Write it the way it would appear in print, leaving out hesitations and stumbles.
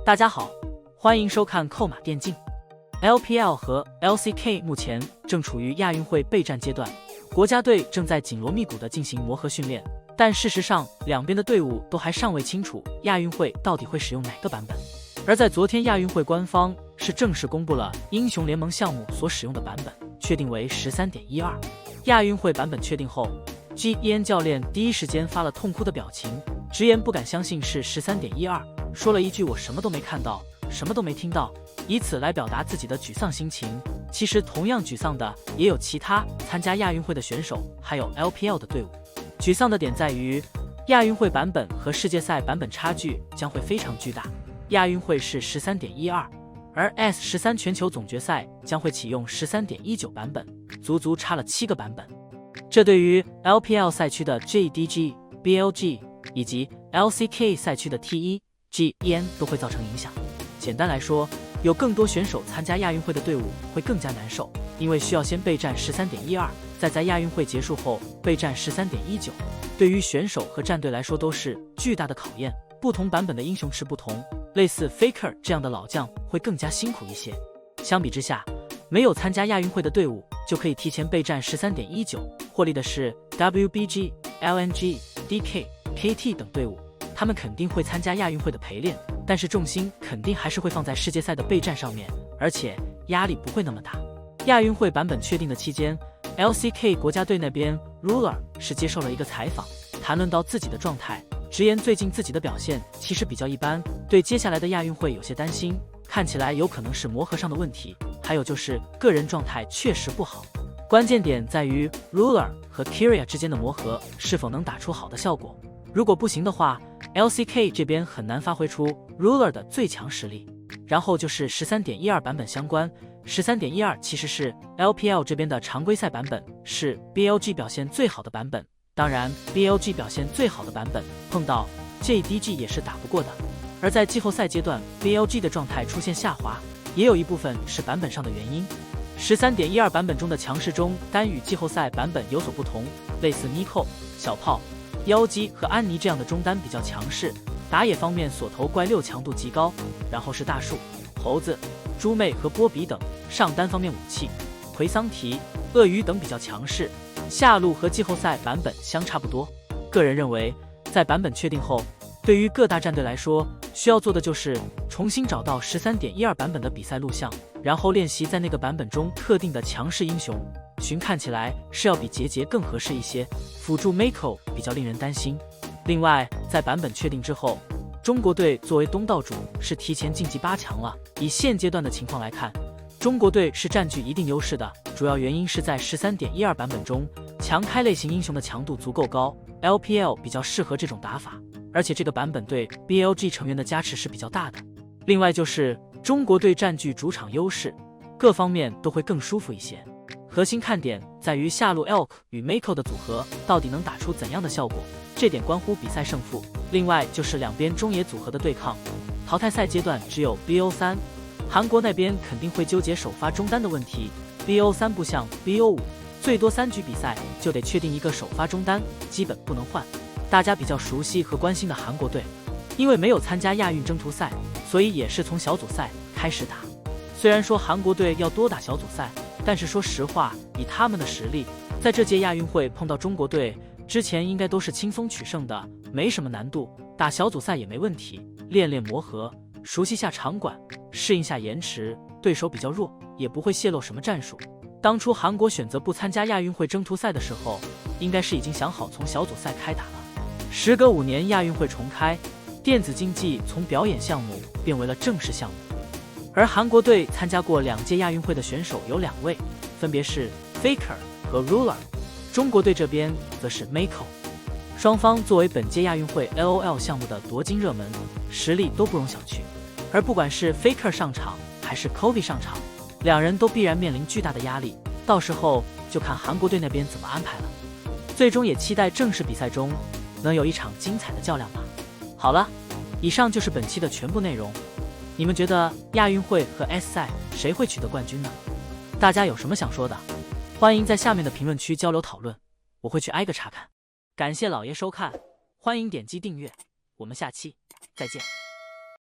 大家好，欢迎收看扣码电竞。LPL 和 LCK 目前正处于亚运会备战阶段，国家队正在紧锣密鼓地进行磨合训练，但事实上两边的队伍都还尚未清楚亚运会到底会使用哪个版本。而在昨天，亚运会官方是正式公布了英雄联盟项目所使用的版本，确定为 13.12。亚运会版本确定后，GEN 教练第一时间发了痛哭的表情，直言不敢相信是 13.12， 说了一句我什么都没看到，什么都没听到，以此来表达自己的沮丧心情。其实同样沮丧的也有其他参加亚运会的选手，还有 LPL 的队伍。沮丧的点在于，亚运会版本和世界赛版本差距将会非常巨大。亚运会是 13.12， 而 S13 全球总决赛将会启用 13.19 版本，足足差了7个版本。这对于 LPL 赛区的 JDG、BLG 以及 LCK 赛区的 T1、GEN 都会造成影响。简单来说，有更多选手参加亚运会的队伍会更加难受，因为需要先备战 13.12， 再在亚运会结束后备战 13.19， 对于选手和战队来说都是巨大的考验。不同版本的英雄池不同，类似 Faker 这样的老将会更加辛苦一些。相比之下，没有参加亚运会的队伍就可以提前备战 13.19， 获利的是 WBG、LNG、DK、KT 等队伍，他们肯定会参加亚运会的陪练，但是重心肯定还是会放在世界赛的备战上面，而且压力不会那么大。亚运会版本确定的期间， LCK 国家队那边 Ruler 是接受了一个采访，谈论到自己的状态，直言最近自己的表现其实比较一般，对接下来的亚运会有些担心，看起来有可能是磨合上的问题，还有就是个人状态确实不好。关键点在于 Ruler 和 Kyria 之间的磨合是否能打出好的效果，如果不行的话， LCK 这边很难发挥出 Ruler 的最强实力。然后就是 13.12 版本相关， 13.12 其实是 LPL 这边的常规赛版本，是 BLG 表现最好的版本，当然 BLG 表现最好的版本碰到 JDG 也是打不过的。而在季后赛阶段， BLG 的状态出现下滑，也有一部分是版本上的原因。 13.12 版本中的强势中单与季后赛版本有所不同，类似 Nico、小炮、妖姬和安妮这样的中单比较强势，打野方面锁头怪6强度极高，然后是大树、猴子、猪妹和波比等上单方面武器，奎桑提、鳄鱼等比较强势，下路和季后赛版本相差不多。个人认为，在版本确定后，对于各大战队来说，需要做的就是重新找到 13.12 版本的比赛录像，然后练习在那个版本中特定的强势英雄。寻看起来是要比杰杰更合适一些，辅助 Mako 比较令人担心。另外，在版本确定之后，中国队作为东道主是提前晋级8强了。以现阶段的情况来看，中国队是占据一定优势的，主要原因是在 13.12 版本中，强开类型英雄的强度足够高， LPL 比较适合这种打法，而且这个版本对 BLG 成员的加持是比较大的。另外就是中国队占据主场优势，各方面都会更舒服一些。核心看点在于下路 Elk 与 Mako 的组合到底能打出怎样的效果，这点关乎比赛胜负。另外就是两边中野组合的对抗，淘汰赛阶段只有 BO3， 韩国那边肯定会纠结首发中单的问题， BO3 不像 BO5， 最多3局比赛就得确定一个首发中单，基本不能换。大家比较熟悉和关心的韩国队，因为没有参加亚运征途赛，所以也是从小组赛开始打。虽然说韩国队要多打小组赛，但是说实话，以他们的实力，在这届亚运会碰到中国队之前应该都是轻松取胜的，没什么难度，打小组赛也没问题，练练磨合，熟悉下场馆，适应下延迟，对手比较弱，也不会泄露什么战术。当初韩国选择不参加亚运会征途赛的时候，应该是已经想好从小组赛开打了。时隔5年亚运会重开，电子竞技从表演项目变为了正式项目。而韩国队参加过2届亚运会的选手有2位，分别是 Faker 和 Ruler， 中国队这边则是 Mako。 双方作为本届亚运会 LOL 项目的夺金热门，实力都不容小觑。而不管是 Faker 上场还是 Kobe 上场，两人都必然面临巨大的压力，到时候就看韩国队那边怎么安排了。最终也期待正式比赛中能有一场精彩的较量吧。好了，以上就是本期的全部内容。你们觉得亚运会和 S 赛谁会取得冠军呢？大家有什么想说的，欢迎在下面的评论区交流讨论，我会去挨个查看。感谢老爷收看，欢迎点击订阅，我们下期再见。